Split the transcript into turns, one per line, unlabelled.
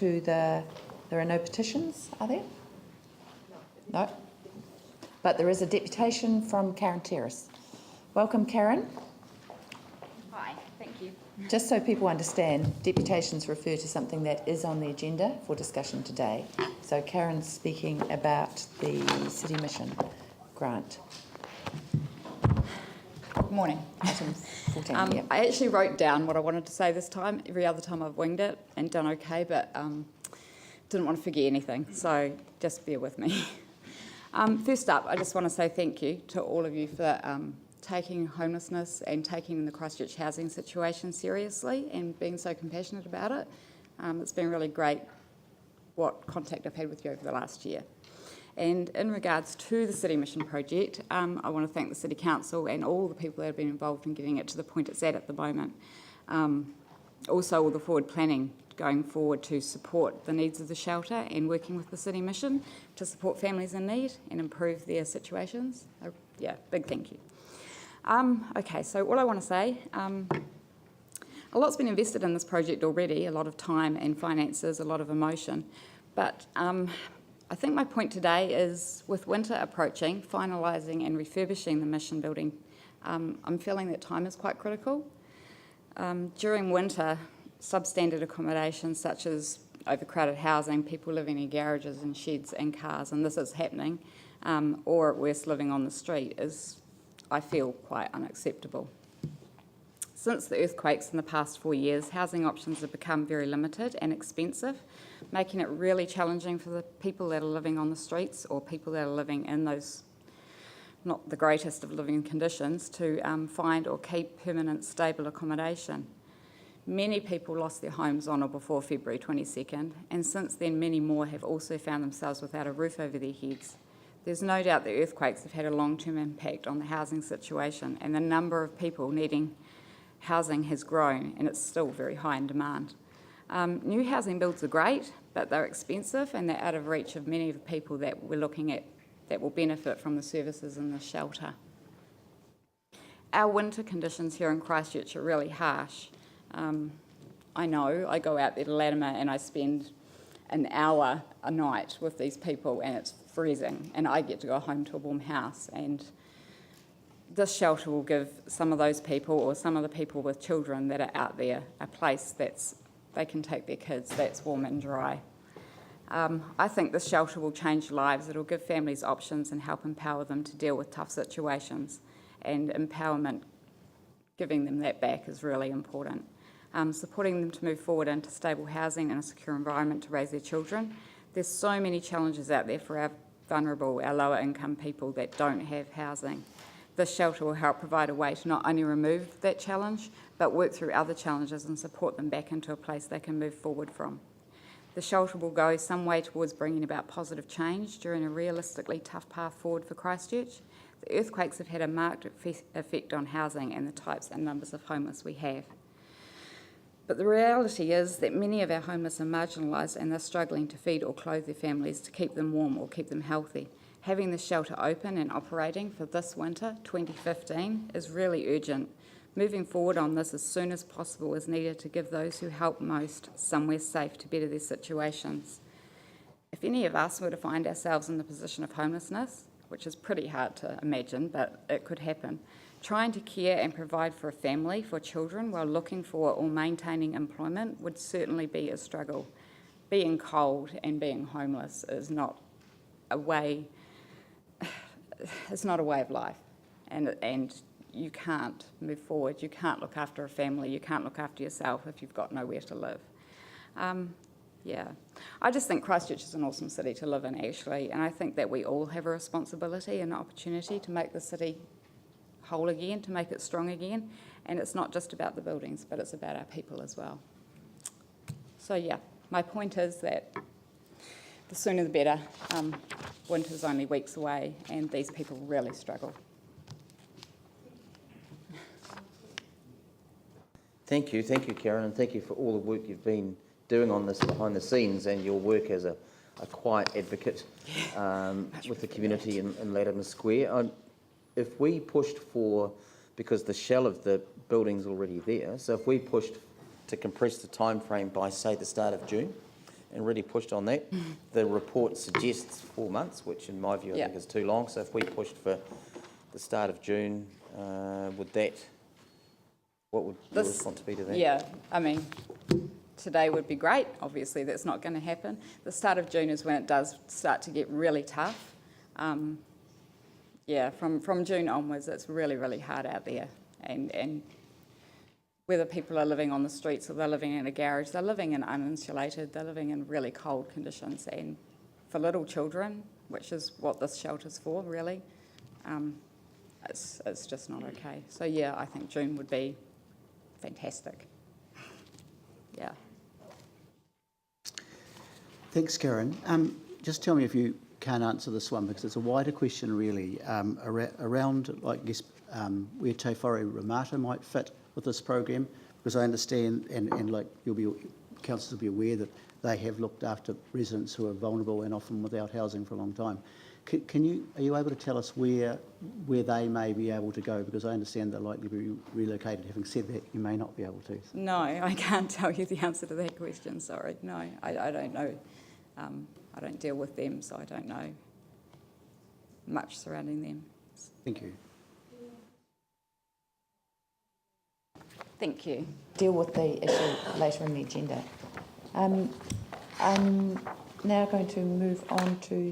to there are no petitions, are there? No. But there is a deputation from Karen Terrace. Welcome, Karen.
Hi, thank you.
Just so people understand, deputations refer to something that is on the agenda for discussion today. So Karen's speaking about the City Mission grant.
Good morning.
Item 14, yep.
I actually wrote down what I wanted to say this time. Every other time I've winged it and done okay, but didn't want to forget anything, so just bear with me. First up, I just want to say thank you to all of you for taking homelessness and taking the Christchurch housing situation seriously and being so compassionate about it. It's been really great what contact I've had with you over the last year. And in regards to the City Mission project, I want to thank the City Council and all the people that have been involved in getting it to the point it's at the moment. Also all the forward planning going forward to support the needs of the shelter and working with the City Mission to support families in need and improve their situations. Yeah, big thank you. Okay, so all I want to say, a lot's been invested in this project already, a lot of time and finances, a lot of emotion, but I think my point today is with winter approaching, finalising and refurbishing the mission building, I'm feeling that time is quite critical. During winter, substandard accommodation such as overcrowded housing, people living in garages and sheds and cars, and this is happening, or at worst living on the street, is, I feel, quite unacceptable. Since the earthquakes in the past 4 years, housing options have become very limited and expensive, making it really challenging for the people that are living on the streets or people that are living in those not the greatest of living conditions to find or keep permanent stable accommodation. Many people lost their homes on or before February 22nd, and since then many more have also found themselves without a roof over their heads. There's no doubt the earthquakes have had a long-term impact on the housing situation, and the number of people needing housing has grown, and it's still very high in demand. New housing builds are great, but they're expensive and they're out of reach of many of the people that we're looking at that will benefit from the services in the shelter. Our winter conditions here in Christchurch are really harsh. I know, I go out there to Latimer and I spend an hour a night with these people and it's freezing, and I get to go home to a warm house, and this shelter will give some of those people or some of the people with children that are out there a place that's they can take their kids that's warm and dry. I think this shelter will change lives. It'll give families options and help empower them to deal with tough situations, and empowerment, giving them that back, is really important. Supporting them to move forward into stable housing and a secure environment to raise their children. There's so many challenges out there for our vulnerable, our lower income people that don't have housing. This shelter will help provide a way to not only remove that challenge, but work through other challenges and support them back into a place they can move forward from. The shelter will go some way towards bringing about positive change during a realistically tough path forward for Christchurch. The earthquakes have had a marked effect on housing and the types and numbers of homeless we have. But the reality is that many of our homeless are marginalised and they're struggling to feed or clothe their families to keep them warm or keep them healthy. Having the shelter open and operating for this winter, 2015, is really urgent. Moving forward on this as soon as possible is needed to give those who help most somewhere safe to better their situations. If any of us were to find ourselves in the position of homelessness, which is pretty hard to imagine, but it could happen, trying to care and provide for a family, for children, while looking for or maintaining employment would certainly be a struggle. Being cold and being homeless is not a way of life, and you can't move forward, you can't look after a family, you can't look after yourself if you've got nowhere to live. Yeah, I just think Christchurch is an awesome city to live in, actually, and I think that we all have a responsibility and an opportunity to make the city whole again, to make it strong again, and it's not just about the buildings, but it's about our people as well. So yeah, my point is that the sooner the better. Winter's only weeks away, and these people really struggle.
Thank you, Karen, and thank you for all the work you've been doing on this behind the scenes and your work as a quiet advocate with the community in Latimer Square. If we pushed for, because the shell of the building's already there, so if we pushed to compress the time frame by, say, the start of June, and really pushed on that. The report suggests 4 months, which in my view I think is too long. So if we pushed for the start of June, what would your response be to that?
Yeah, I mean, today would be great. Obviously, that's not going to happen. The start of June is when it does start to get really tough. Yeah, from June onwards, it's really, really hard out there. And whether people are living on the streets or they're living in a garage, they're living in uninsulated, they're living in really cold conditions. And for little children, which is what this shelter's for, really, it's just not okay. So yeah, I think June would be fantastic. Yeah.
Thanks, Karen. Just tell me if you can't answer this one, because it's a wider question really, around, I guess, where Te Whare Ramata might fit with this program, because I understand, and like councillors will be aware that they have looked after residents who are vulnerable and often without housing for a long time. Are you able to tell us where they may be able to go? Because I understand they're likely to be relocated. Having said that, you may not be able to.
No, I can't tell you the answer to that question, sorry. No, I don't know. I don't deal with them, so I don't know much surrounding them.
Thank you.
Thank you.
Deal with the issue later in the agenda. I'm now going to move on to